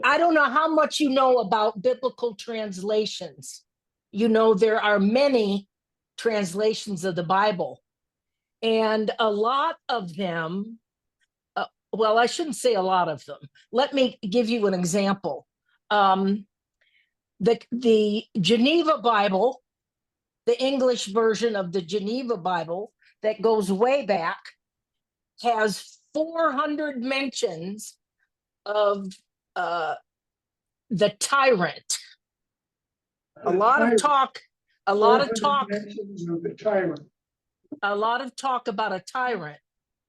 I don't know how much you know about biblical translations. You know, there are many translations of the Bible, and a lot of them, well, I shouldn't say a lot of them. Let me give you an example. The Geneva Bible, the English version of the Geneva Bible that goes way back, has 400 mentions of the tyrant. A lot of talk mentions of the tyrant. a lot of talk about a tyrant.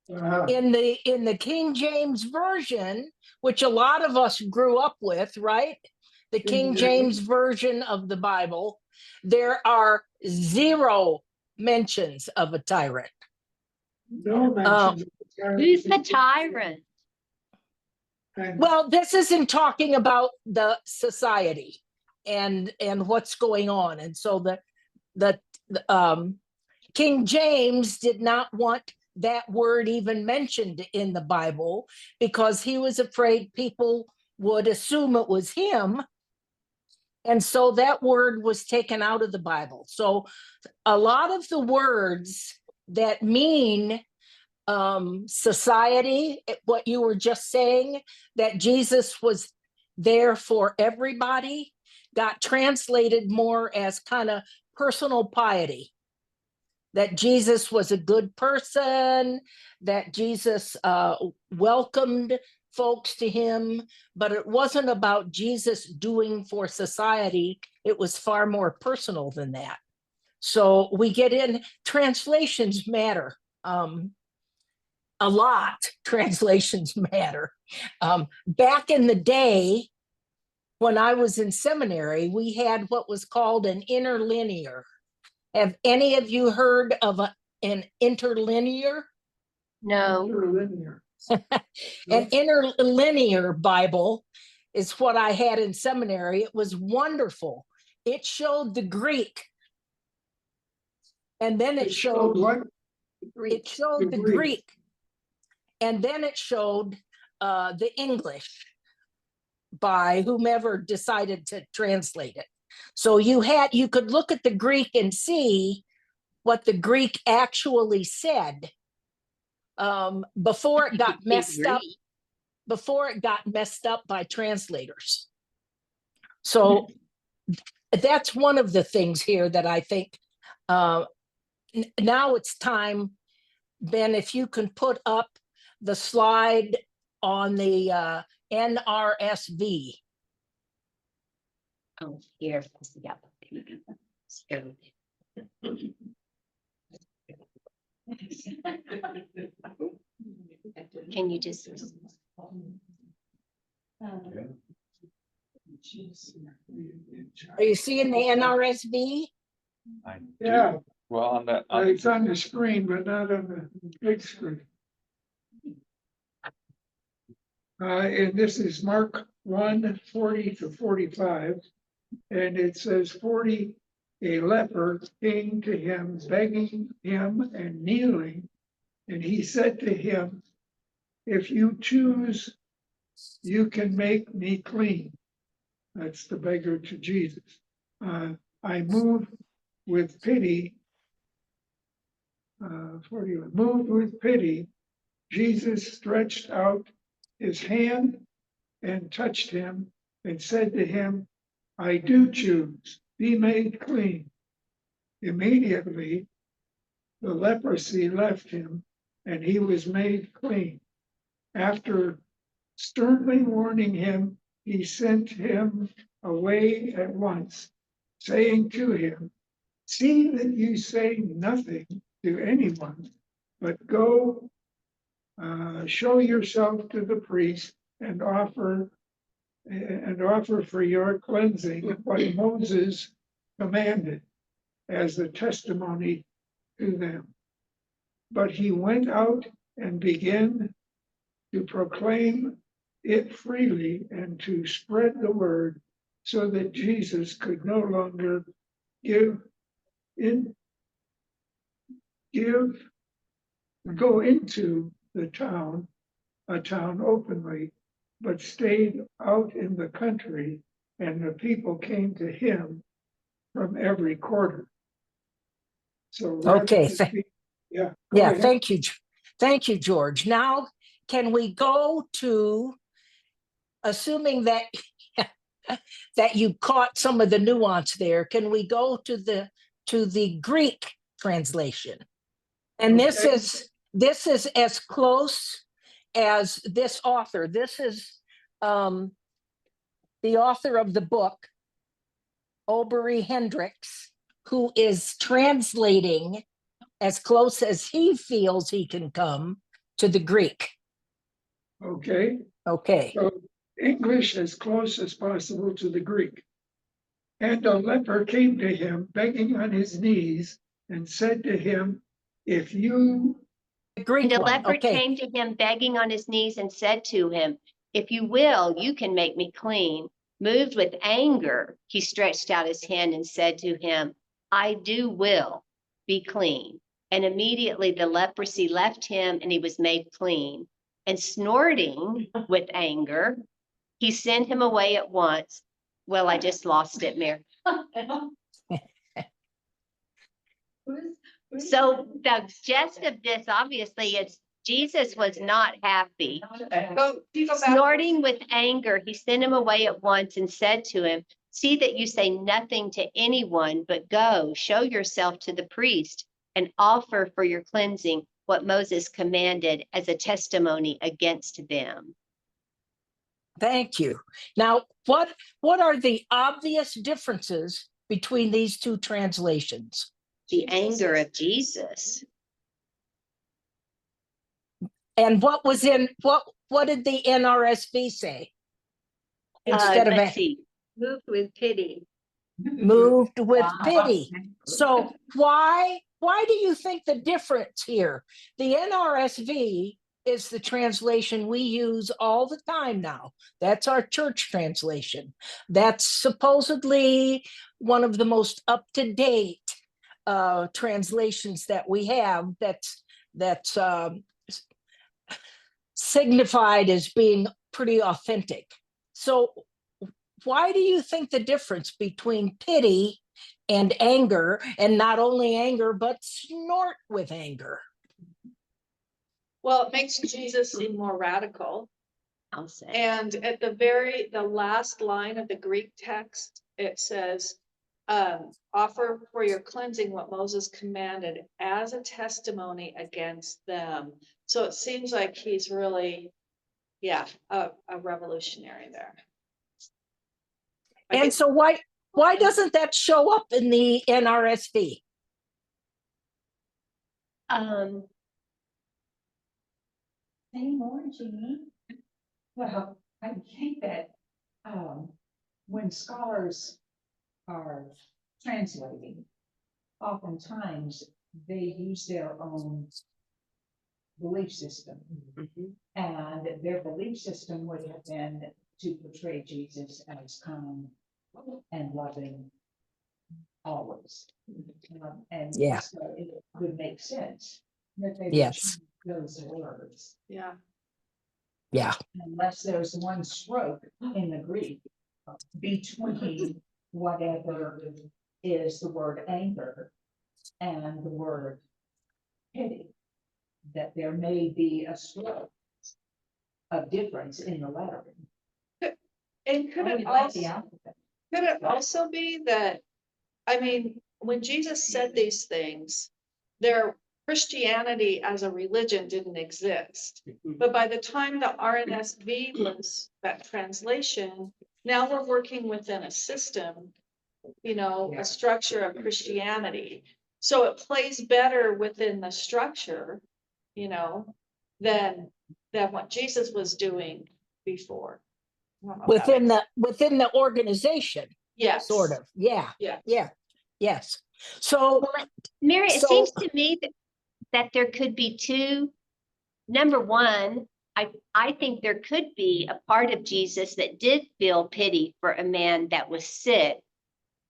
In the King James version, which a lot of us grew up with, right? The King James version of the Bible, there are 0 mentions of a tyrant. No mentions of the tyrant. Who's the tyrant? Well, this isn't talking about the society and what's going on. And so the King James did not want that word even mentioned in the Bible because he was afraid people would assume it was him. And so that word was taken out of the Bible. So a lot of the words that mean society, what you were just saying, that Jesus was there for everybody, got translated more as kind of personal piety. That Jesus was a good person, that Jesus welcomed folks to him, but it wasn't about Jesus doing for society. It was far more personal than that. So we get in, translations matter. A lot, translations matter. Back in the day, when I was in seminary, we had what was called an interlinear. Have any of you heard of an interlinear? No. Interlinear. An interlinear Bible is what I had in seminary. It was wonderful. It showed the Greek. And then it showed what? It showed the Greek. And then it showed the English by whomever decided to translate it. So you could look at the Greek and see what the Greek actually said before it got messed up. Before it got messed up by translators. So that's one of the things here that I think now it's time, Ben, if you can put up the slide on the NRSV. Oh, here. Yep. Can you just? Are you seeing the NRSV? Yeah. Well, on that. It's on the screen, but not on the big screen. And this is Mark 1:40-45. And it says 40, a leper came to him, begging him and kneeling. And he said to him, if you choose, you can make me clean. That's the beggar to Jesus. I move with pity. 41, moved with pity, Jesus stretched out his hand and touched him and said to him, I do choose, be made clean. Immediately, the leprosy left him and he was made clean. After sternly warning him, he sent him away at once, saying to him, see that you say nothing to anyone, but go show yourself to the priest and offer for your cleansing what Moses commanded as a testimony to them. But he went out and began to proclaim it freely and to spread the word so that Jesus could no longer go into a town openly, but stayed out in the country, and the people came to him from every quarter. So rather Okay, than yeah, go yeah, ahead. thank you. Thank you, George. Now, can we go to, assuming that that you caught some of the nuance there, can we go to the Greek translation? And Okay. this is as close as this author. This is the author of the book, Obery Hendricks, who is translating as close as he feels he can come to the Greek. Okay. Okay. So English as close as possible to the Greek. And a leper came to him, begging on his knees, and said to him, if you, The Greek And the one. leper Okay. came to him begging on his knees and said to him, if you will, you can make me clean. Moved with anger, he stretched out his hand and said to him, I do will, be clean. And immediately the leprosy left him and he was made clean. And snorting with anger, he sent him away at once. Well, I just lost it, Mary. So the gist of this, obviously, is Jesus was not happy. Snorting with anger, he sent him away at once and said to him, see that you say nothing to anyone, but go, show yourself to the priest and offer for your cleansing what Moses commanded as a testimony against them. Thank you. Now, what are the obvious differences between these two translations? The anger of Jesus. And what was in what did the NRSV say? Instead of Let's see, moved with pity. moved with pity. So why do you think the difference here? The NRSV is the translation we use all the time now. That's our church translation. That's supposedly one of the most up-to-date translations that we have, that's signified as being pretty authentic. So why do you think the difference between pity and anger, and not only anger, but snort with anger? Well, it makes Jesus seem more radical. I'll say. And at the last line of the Greek text, it says, offer for your cleansing what Moses commanded as a testimony against them. So it seems like he's really, a revolutionary there. And so why doesn't that show up in the NRSV? Say more, Jeannie. Well, I think that when scholars are translating, oftentimes they use their own belief system. And their belief system would have been to portray Jesus as kind and loving always. And Yeah. so it would make sense that they would Yes. choose those words. Yeah. Yeah. Unless there's one stroke in the Greek between whatever is the word anger and the word pity, that there may be a stroke of difference in the lettering. And could Oh, it we like also, the alphabet. could it also be that, I mean, when Jesus said these things, their Christianity as a religion didn't exist. But by the time the RNSV was that translation, now we're working within a system, a structure of Christianity. So it plays better within the structure, than what Jesus was doing before. I don't know if that Within the organization, Yes. sort of. Yeah. Yeah. Yeah. Yes. So Mary, it So- seems to me that there could be two. Number one, I think there could be a part of Jesus that did feel pity for a man that was sick,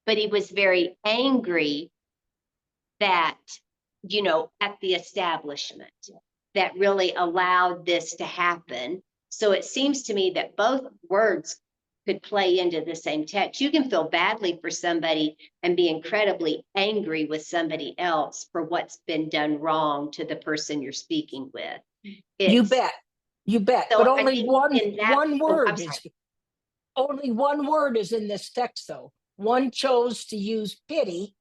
but he was very angry that, at the establishment that really allowed this to happen. So it seems to me that both words could play into the same text. You can feel badly for somebody and be incredibly angry with somebody else for what's been done wrong to the person you're speaking with. You It's, bet. You bet. so But I only think one in that- one oh, I'm word sorry. is only one word is in this text, though. One chose to use pity,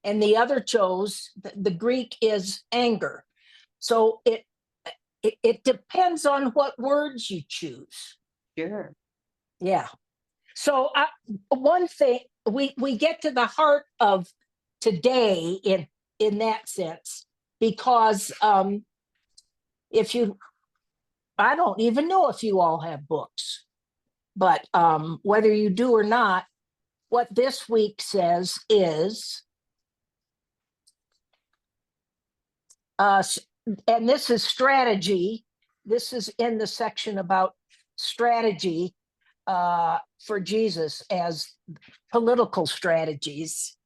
and the other chose the Greek is anger. So it depends on what words you choose. Sure. Yeah. So one thing we get to the heart of today in that sense, because if you, I don't even know if you all have books, but whether you do or not, what this week says is, and this is strategy. This is in the section about strategy for Jesus as political strategies.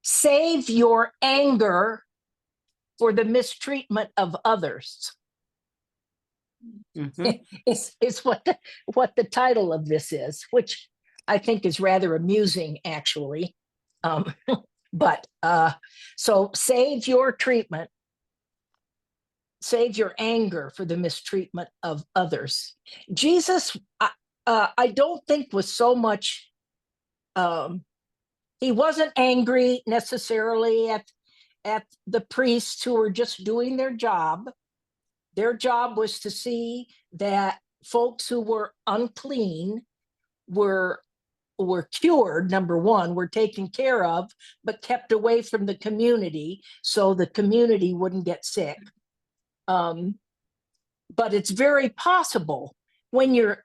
Save your anger for the mistreatment of others. Mhm. Is what the title of this is, which I think is rather amusing, actually. But so save your anger for the mistreatment of others. Jesus, I don't think was so much. He wasn't angry necessarily at the priests who were just doing their job. Their job was to see that folks who were unclean were cured, number one, were taken care of, but kept away from the community so the community wouldn't get sick. But it's very possible when you're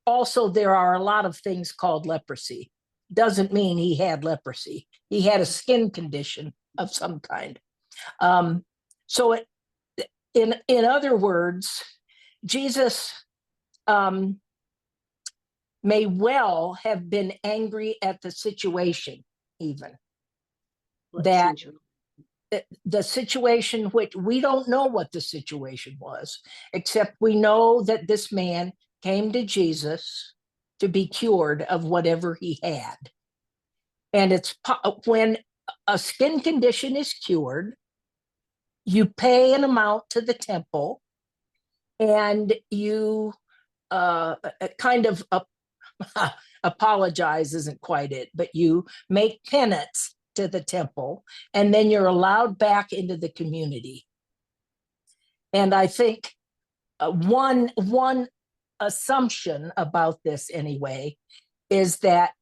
also, there are a lot of things called leprosy. Doesn't mean he had leprosy. He had a skin condition of some kind. So in other words, Jesus may well have been angry at the situation, even that the situation, which we don't know what the situation was, except we know that this man came to Jesus to be cured of whatever he had. And it's when a skin condition is cured, you pay an amount to the temple, and you kind of apologize isn't quite it, but you make penance to the temple, and then you're allowed back into the community. And I think one assumption about this anyway is that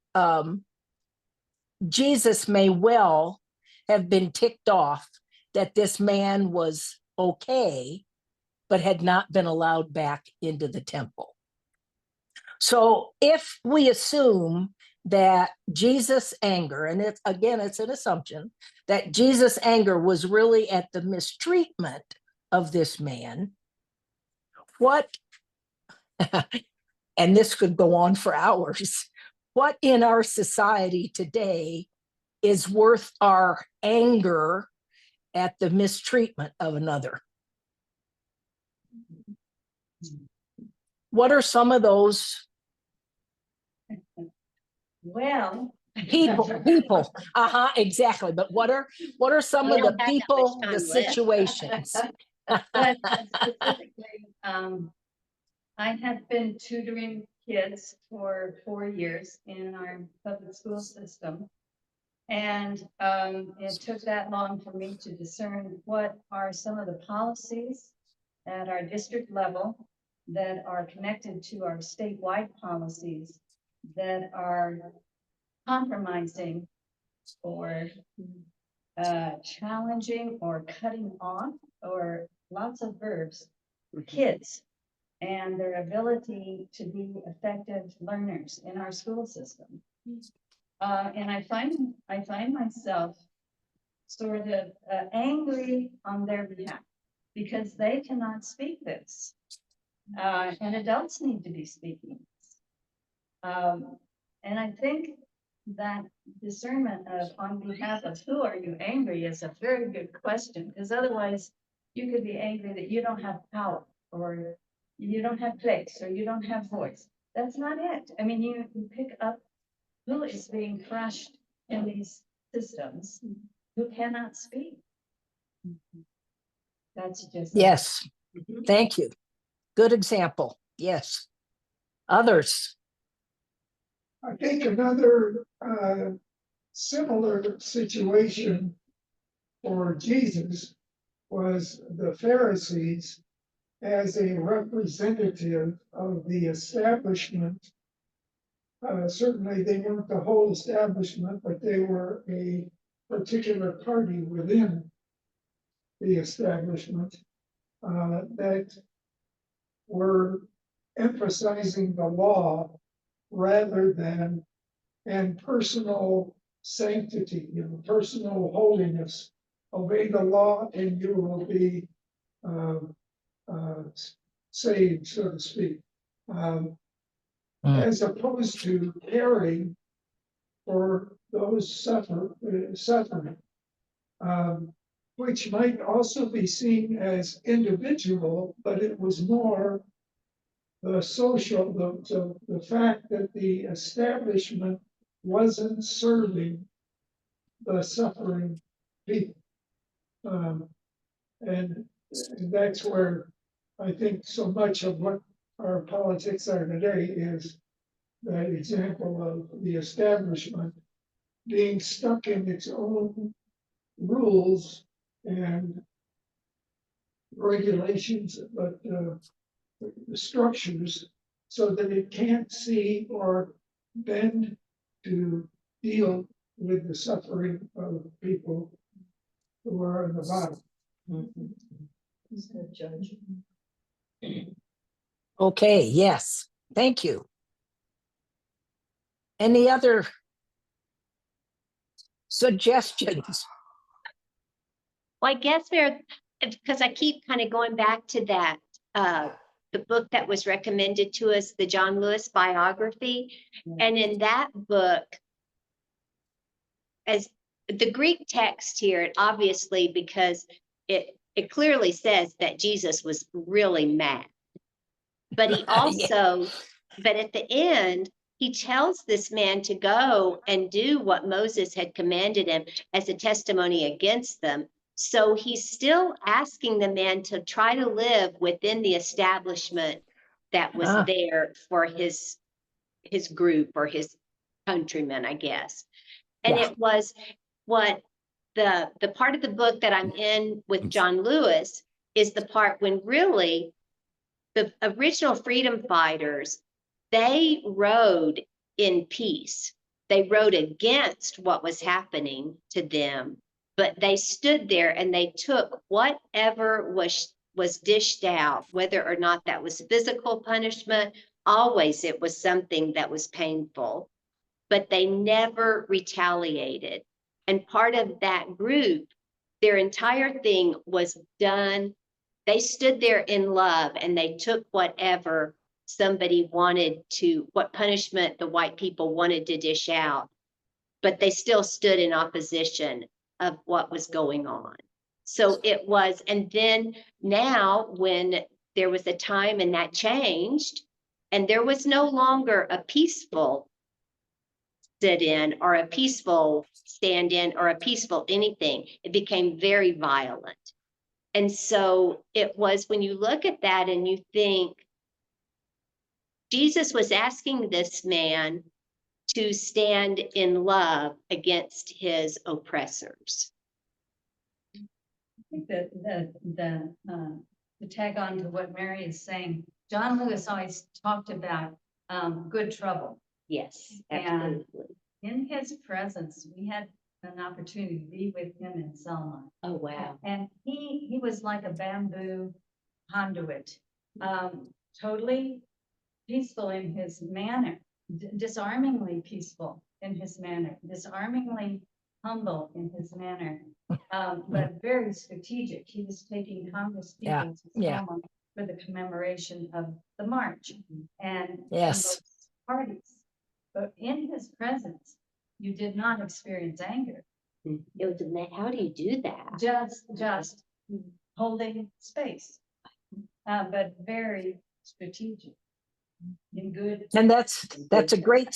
Jesus may well have been ticked off that this man was okay, but had not been allowed back into the temple. So if we assume that Jesus' anger, and it's an assumption, that Jesus' anger was really at the mistreatment of this man, what, and this could go on for hours, what in our society today is worth our anger at the mistreatment of another? What are some of those Well. people? Exactly. But what are some We of the don't have that people, much the time left. situations? But specifically, I have been tutoring kids for 4 years in our public school system. And it took that long for me to discern what are some of the policies at our district level that are connected to our statewide policies that are compromising or challenging or cutting off, or lots of verbs, kids and their ability to be effective learners in our school system. And I find myself sort of angry on their behalf because they cannot speak this. And adults need to be speaking this. And I think that discernment of on behalf of who are you angry is a very good question, because otherwise you could be angry that you don't have power, or you don't have place, or you don't have voice. That's not it. I mean, you pick up who is being crushed in these systems, who cannot speak. That's just. Yes, thank you. Good example. Yes. Others. I think another similar situation for Jesus was the Pharisees as a representative of the establishment. Certainly, they weren't the whole establishment, but they were a particular party within the establishment that were emphasizing the law rather than and personal sanctity, personal holiness. Obey the law and you will be saved, so to speak. As opposed to caring for those suffering, which might also be seen as individual, but it was more the social, the fact that the establishment wasn't serving the suffering people. And that's where I think so much of what our politics are today is that example of the establishment being stuck in its own rules and regulations, but the structures, so that it can't see or bend to deal with the suffering of people who are in the bottom. Okay, yes, thank you. Any other suggestions? Well, I guess because I keep kind of going back to that, the book that was recommended to us, the John Lewis biography. And in that book, as the Greek text here, obviously, because it clearly says that Jesus was really mad. But he also, but at the end, he tells this man to go and do what Moses had commanded him as a testimony against them. So he's still asking the man to try to live within the establishment that was there for his group or his countrymen, I guess. And it was what the part of the book that I'm in with John Lewis is the part when really the original freedom fighters, they rode in peace. They rode against what was happening to them, but they stood there and they took whatever was dished out, whether or not that was physical punishment. Always it was something that was painful, but they never retaliated. And part of that group, their entire thing was done. They stood there in love and they took whatever somebody wanted to, what punishment the white people wanted to dish out, but they still stood in opposition of what was going on. So it was, and then now when there was a time and that changed, and there was no longer a peaceful sit-in or a peaceful stand-in or a peaceful anything, it became very violent. And so it was when you look at that and you think, Jesus was asking this man to stand in love against his oppressors. I think that to tag on to what Mary is saying, John Lewis always talked about good trouble. Yes, And absolutely. in his presence, we had an opportunity to be with him in Selma. Oh, wow. And he was like a bamboo conduit, totally peaceful in his manner, disarmingly peaceful in his manner, disarmingly humble in his manner, but very strategic. He was taking Congress people to Selma for the commemoration of the march and those parties. But in his presence, you did not experience anger. It was how do you do that? Just holding space, but very strategic. In good. And that's a great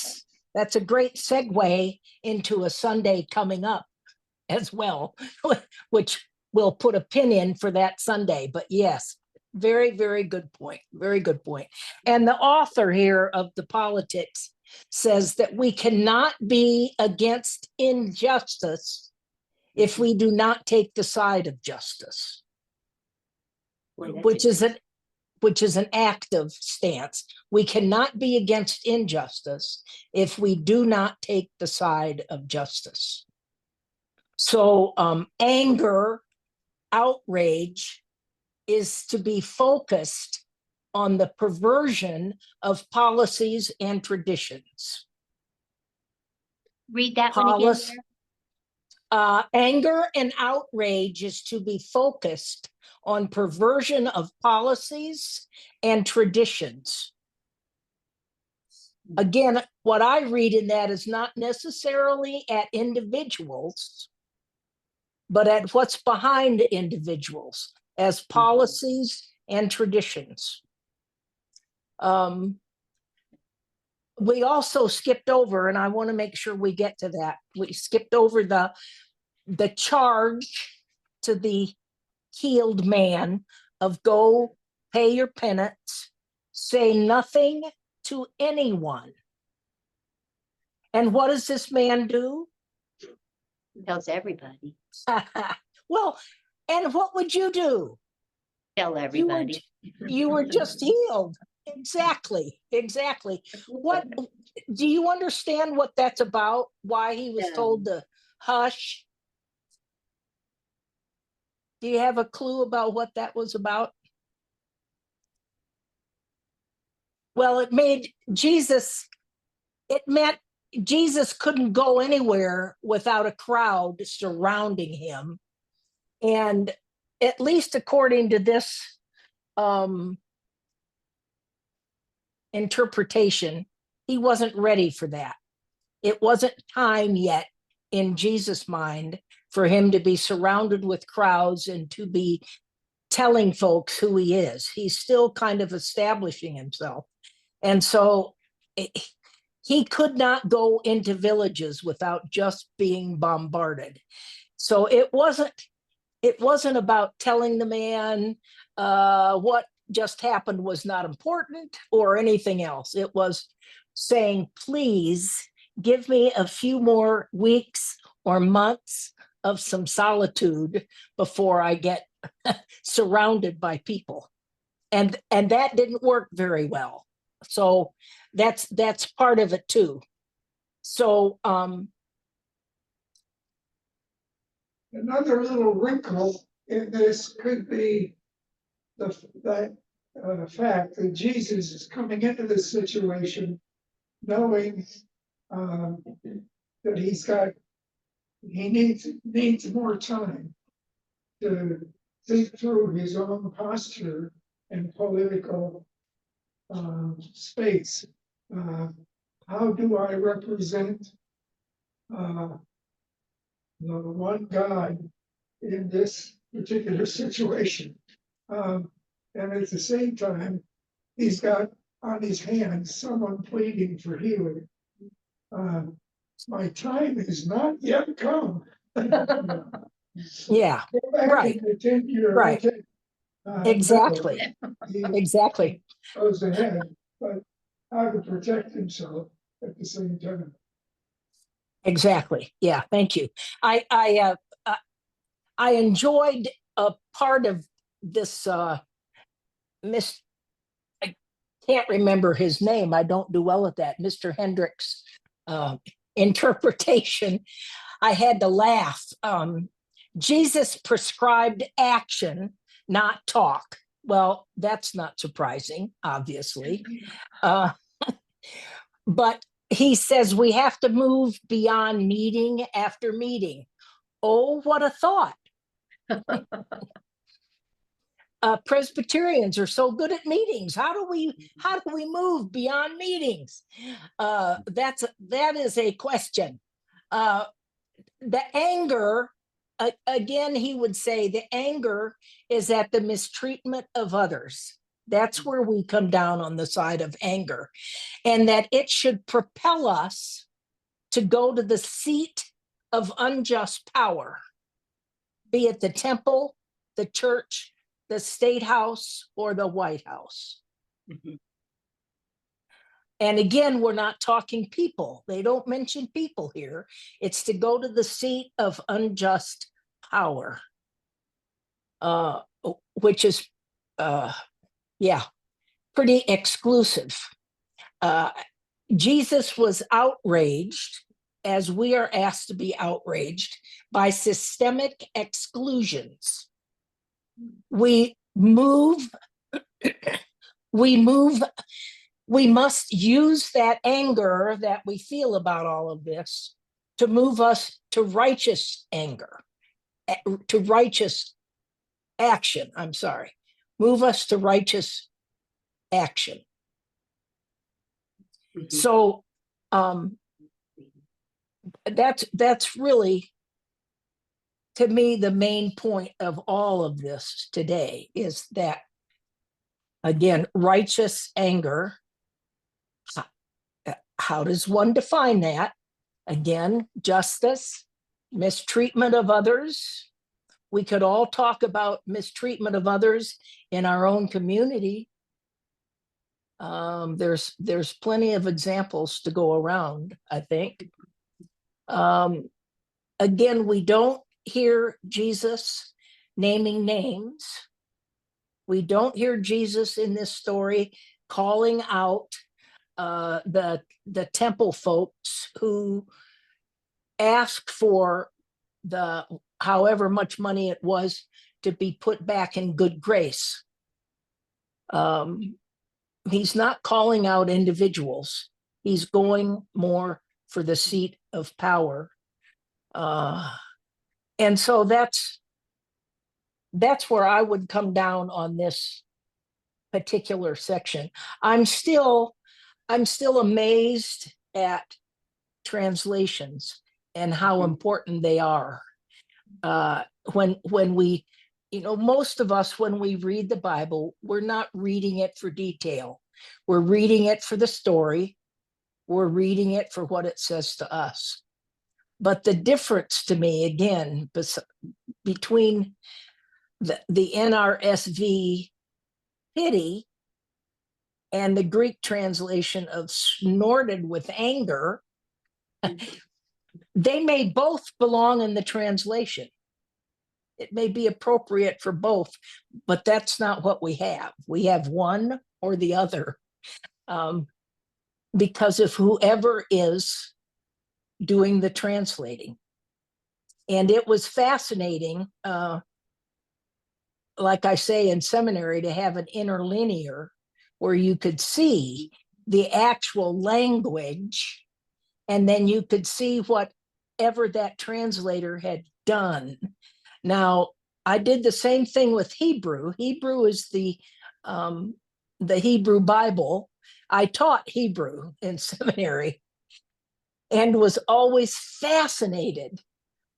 segue into a Sunday coming up as well, which we'll put a pin in for that Sunday. But yes, very, very good point. Very good point. And the author here of The Politics says that we cannot be against injustice if we do not take the side of justice, which is an active stance. We cannot be against injustice if we do not take the side of justice. So anger, outrage is to be focused on the perversion of policies and traditions. Read that one again. Anger and outrage is to be focused on perversion of policies and traditions. Again, what I read in that is not necessarily at individuals, but at what's behind individuals as policies and traditions. We also skipped over, and I want to make sure we get to that. We skipped over the charge to the healed man of go pay your penance, say nothing to anyone. And what does this man do? Tells everybody. Well, and what would you do? Tell everybody. You were just healed. Exactly. What do you understand what that's about? Why he was told to hush? Do you have a clue about what that was about? Well, it meant Jesus couldn't go anywhere without a crowd surrounding him. And at least according to this interpretation, he wasn't ready for that. It wasn't time yet in Jesus' mind for him to be surrounded with crowds and to be telling folks who he is. He's still kind of establishing himself. And so he could not go into villages without just being bombarded. So it wasn't about telling the man what just happened was not important or anything else. It was saying, please give me a few more weeks or months of some solitude before I get surrounded by people. And that didn't work very well. So that's part of it too. So another little wrinkle in this could be the fact that Jesus is coming into this situation knowing that he needs more time to think through his own posture and political space. How do I represent the one God in this particular situation? And at the same time, he's got on his hands someone pleading for healing. My time has not yet come. yeah, Go back right. in the 10-year Right. Exactly. He Exactly. goes ahead, but how to protect himself at the same time. Exactly. Yeah. Thank you. I enjoyed a part of this. I can't remember his name. I don't do well at that. Mr. Hendricks' interpretation. I had to laugh. Jesus prescribed action, not talk. Well, that's not surprising, obviously. But he says we have to move beyond meeting after meeting. Oh, what a thought. Presbyterians are so good at meetings. How do we move beyond meetings? That is a question. The anger, again, he would say the anger is at the mistreatment of others. That's where we come down on the side of anger, and that it should propel us to go to the seat of unjust power, be it the temple, the church, the state house, or the White House. And again, we're not talking people. They don't mention people here. It's to go to the seat of unjust power, which is, yeah, pretty exclusive. Jesus was outraged, as we are asked to be outraged, by systemic exclusions. We move, we must use that anger that we feel about all of this to move us to righteous anger, to righteous action. I'm sorry, move us to righteous action. So that's really, to me, the main point of all of this today is that, again, righteous anger. How does one define that? Again, justice, mistreatment of others. We could all talk about mistreatment of others in our own community. There's plenty of examples to go around, I think. Again, we don't hear Jesus naming names. We don't hear Jesus in this story calling out the temple folks who asked for the however much money it was to be put back in good grace. He's not calling out individuals. He's going more for the seat of power. And so that's where I would come down on this particular section. I'm still amazed at translations and how important they are. When we, most of us, when we read the Bible, we're not reading it for detail. We're reading it for the story. We're reading it for what it says to us. But the difference to me, again, between the NRSV pity and the Greek translation of snorted with anger, they may both belong in the translation. It may be appropriate for both, but that's not what we have. We have one or the other, because of whoever is doing the translating. And it was fascinating, like I say in seminary, to have an interlinear where you could see the actual language, and then you could see whatever that translator had done. Now, I did the same thing with Hebrew. Hebrew is the Hebrew Bible. I taught Hebrew in seminary and was always fascinated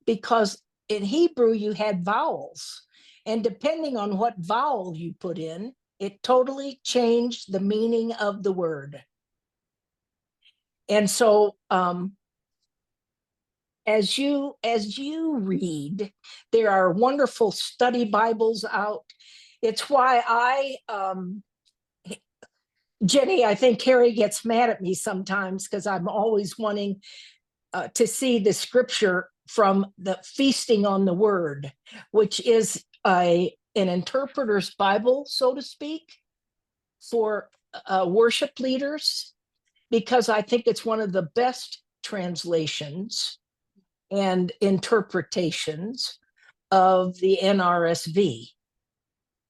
because in Hebrew you had vowels, and depending on what vowel you put in, it totally changed the meaning of the word. And so as you read, there are wonderful study Bibles out. It's why Jenny, I think Carrie gets mad at me sometimes because I'm always wanting to see the scripture from the Feasting on the Word, which is an interpreter's Bible, so to speak, for worship leaders, because I think it's one of the best translations and interpretations of the NRSV.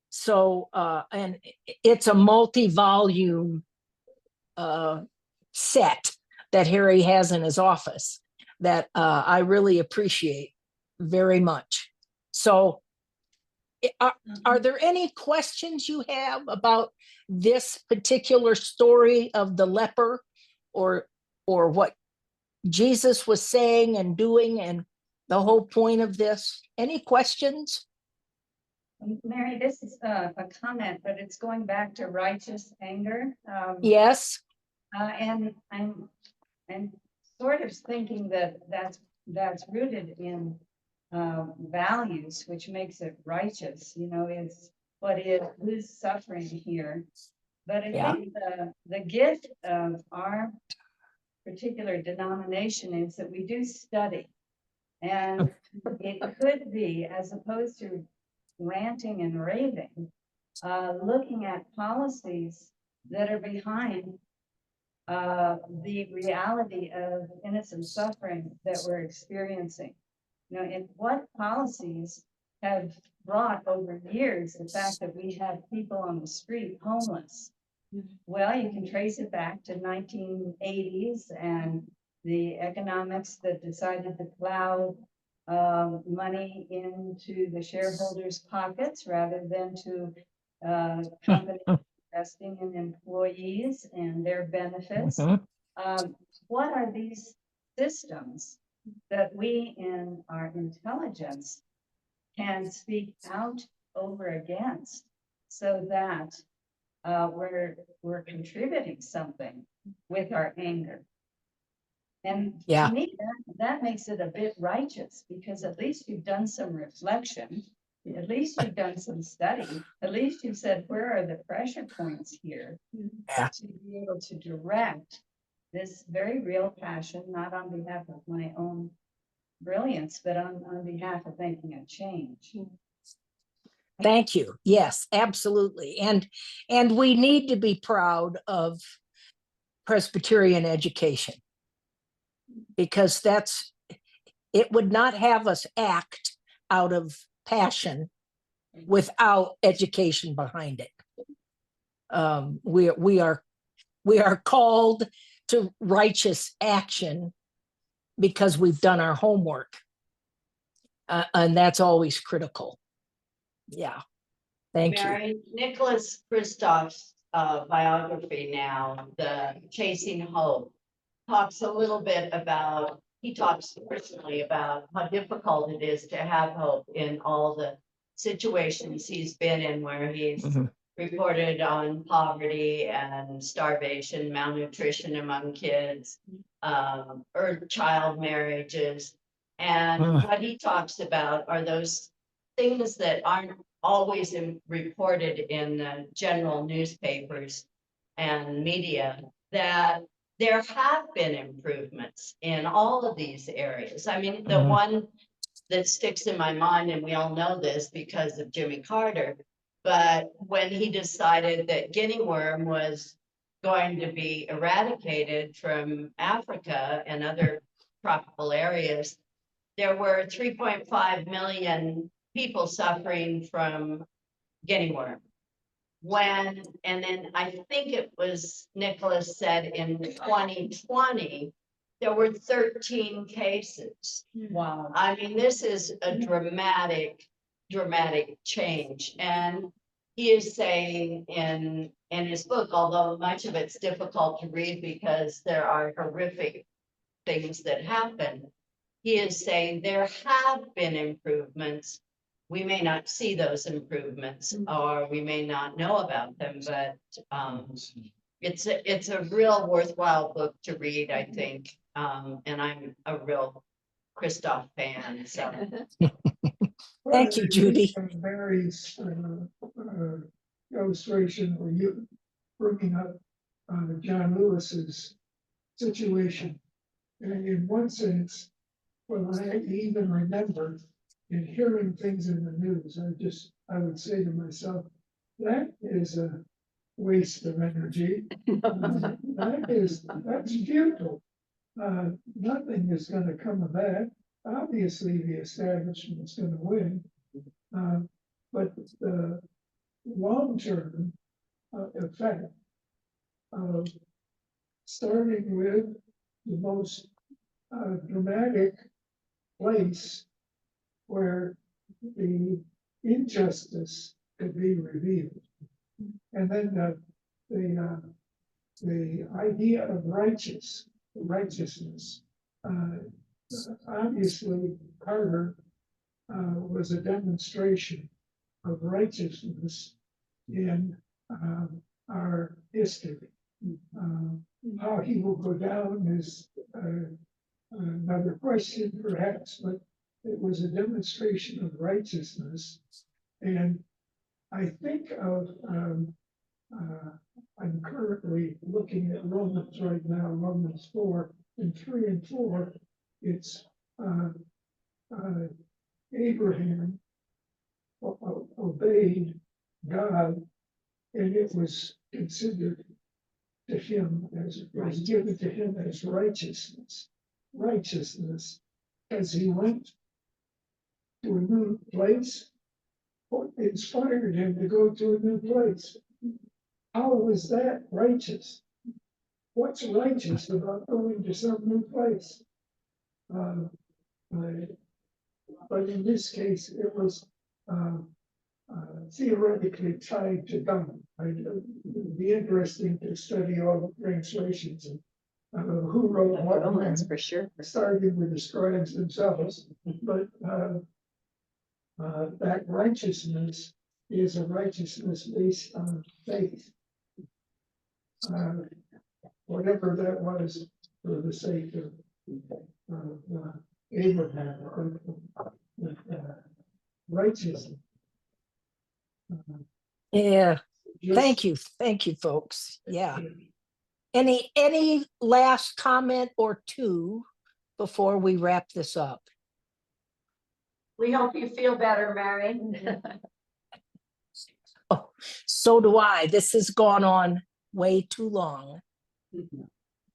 So, and it's a multi-volume set that Harry has in his office that I really appreciate very much. So are there any questions you have about this particular story of the leper, or what Jesus was saying and doing and the whole point of this? Any questions? Mary, this is a comment, but it's going back to righteous anger. Yes, And I'm sort of thinking that that's rooted in values, which makes it righteous, you know, is who's suffering here. But I Yeah. think the gift of our particular denomination is that we do study. And it could be, as opposed to ranting and raving, looking at policies that are behind the reality of innocent suffering that we're experiencing. You know, and what policies have brought over years the fact that we have people on the street homeless. Well, you can trace it back to 1980s and the economics that decided to plow money into the shareholders' pockets rather than to companies investing in employees and their benefits. Mhm. What are these systems that we in our intelligence can speak out over against so that we're contributing something with our anger? And Yeah. to me, that makes it a bit righteous, because at least you've done some reflection, at least you've done some study, at least you've said, where are the pressure points here? Yeah. To be able to direct this very real passion, not on behalf of my own brilliance, but on behalf of making a change. Thank you. Yes, absolutely. And we need to be proud of Presbyterian education, because it would not have us act out of passion without education behind it. We are called to righteous action because we've done our homework, and that's always critical. Yeah, thank you. Mary, Nicholas Kristof's biography now, The Chasing Hope, talks a little bit about, he talks personally about how difficult it is to have hope in all the situations he's been in where he's Mhm. reported on poverty and starvation, malnutrition among kids, or child marriages. And what he talks about are those things that aren't always reported in the general newspapers and media, that there have been improvements in all of these areas. I mean, the Mhm. one that sticks in my mind, and we all know this because of Jimmy Carter, but when he decided that guinea worm was going to be eradicated from Africa and other tropical areas, there were 3.5 million people suffering from guinea worm. And then I think it was Nicholas said in 2020, there were 13 cases. Wow. I mean, this is a dramatic change. And he is saying in his book, although much of it's difficult to read because there are horrific things that happen, he is saying there have been improvements. We may not see those improvements, or we may not know about them, but it's a real worthwhile book to read, I think. And I'm a real Kristof fan, so. Thank you, Judy. Mary's illustration, or you bringing up John Lewis's situation. And in one sense, well, I even remember in hearing things in the news, I would say to myself, that is a waste of energy. That's futile. Nothing is going to come of that. Obviously, the establishment's going to win. But the long-term effect of starting with the most dramatic place where the injustice could be revealed, and then the idea of righteousness. Obviously, Carter was a demonstration of righteousness in our history. How he will go down is another question, perhaps, but it was a demonstration of righteousness. And I think of, I'm currently looking at Romans right now, Romans 4, and 3 and 4. It's Abraham obeyed God, and it was considered to him as it was given to him as righteousness. Righteousness, as he went to a new place, what inspired him to go to a new place? How was that righteous? What's righteous about going to some new place? But in this case, it was theoretically tied to God. It would be interesting to study all the translations and who wrote what, Romans for sure. starting with the scribes themselves. But that righteousness is a righteousness based on faith. Whatever that was for the sake of Abraham, or righteousness. Yeah, Just- thank you, folks. Yeah. Any last comment or two before we wrap this up? We hope you feel better, Mary. Oh, so do I. This has gone on way too long.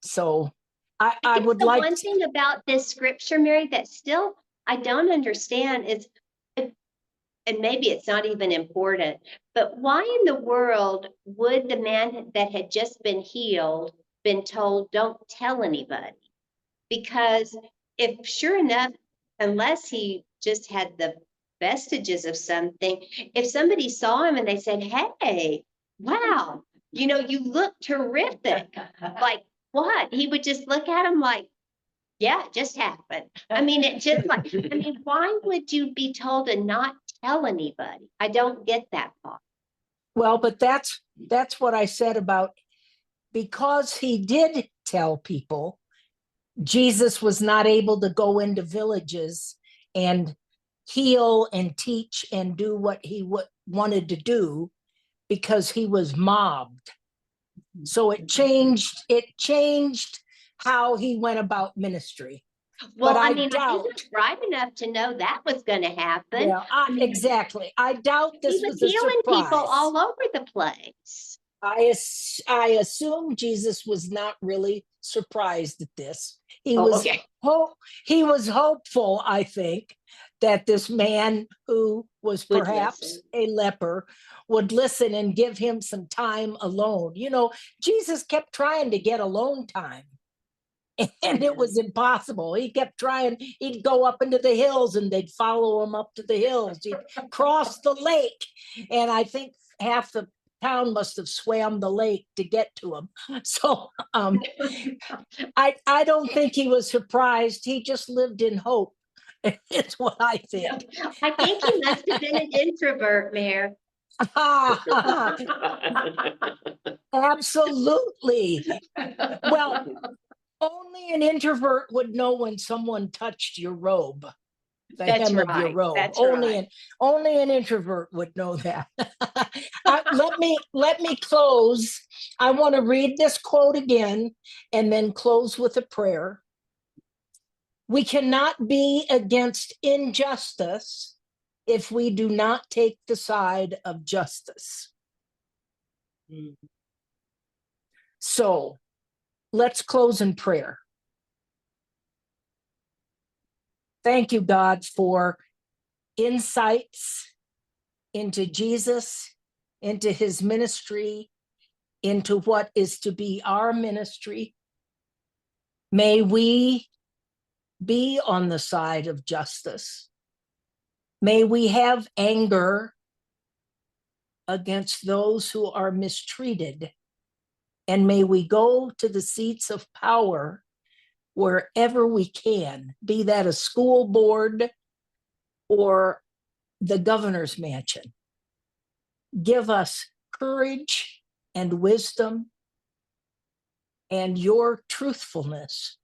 So I think would the like one thing about this scripture, Mary, that still I don't understand is, and maybe it's not even important, but why in the world would the man that had just been healed been told, don't tell anybody? Because if sure enough, unless he just had the vestiges of something, if somebody saw him and they said, hey, wow, you know, you look terrific. Like what? He would just look at him like, yeah, it just happened. I mean, it just like, I mean, why would you be told to not tell anybody? I don't get that part. well, but that's what I said about, because he did tell people, Jesus was not able to go into villages and heal and teach and do what he wanted to do because he was mobbed. So it changed how he went about ministry. Well, But I I mean, he doubt- was bright enough to know that was going to happen. Yeah, I mean, exactly. I doubt he this was was a healing people surprise. all over the place. I assume Jesus was not really surprised at this. He Oh, was okay. he was hopeful, I think, that this man who was Would perhaps listen. a leper would listen and give him some time alone. You know, Jesus kept trying to get alone time, and it was impossible. He kept trying. He'd go up into the hills and they'd follow him up to the hills. He'd cross the lake, and I think half the town must have swam the lake to get to him. So I don't think he was surprised. He just lived in hope. It's what I think. I think he must have been an introvert, Mayor. Absolutely. Well, only an introvert would know when someone touched your robe. The That's hem of your right. robe. That's Only an introvert would know that. Let me close. I want to read this quote again and then close with a prayer. We cannot be against injustice if we do not take the side of justice. So let's close in prayer. Thank you, God, for insights into Jesus, into his ministry, into what is to be our ministry. May we be on the side of justice. May we have anger against those who are mistreated. And may we go to the seats of power wherever we can, be that a school board or the governor's mansion. give us courage and wisdom and your truthfulness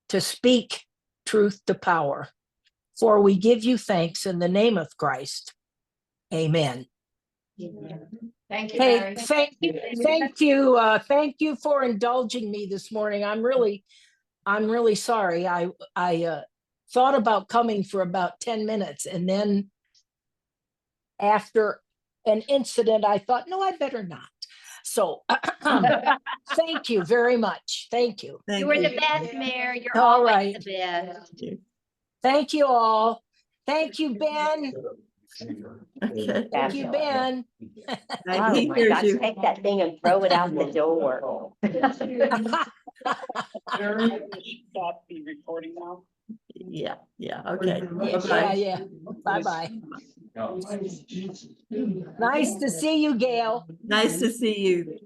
to speak truth to power. For we give you thanks in the name of Christ. Amen. Thank you, Hey, Mary. thank you for indulging me this morning. I'm really sorry. I thought about coming for about 10 minutes, and then after an incident, I thought, no, I better not. So thank you very much. Thank you. You were the best, Mayor. You're All always right. the best. Thank you all. Thank you, Ben. Okay. Thank you, Ben. Oh He my hears gosh, you. take that thing and throw it out the door. Stop the recording now. Yeah, yeah, okay. Yeah, Bye-bye. yeah. Bye-bye. Nice to see you, Gail. Nice to see you.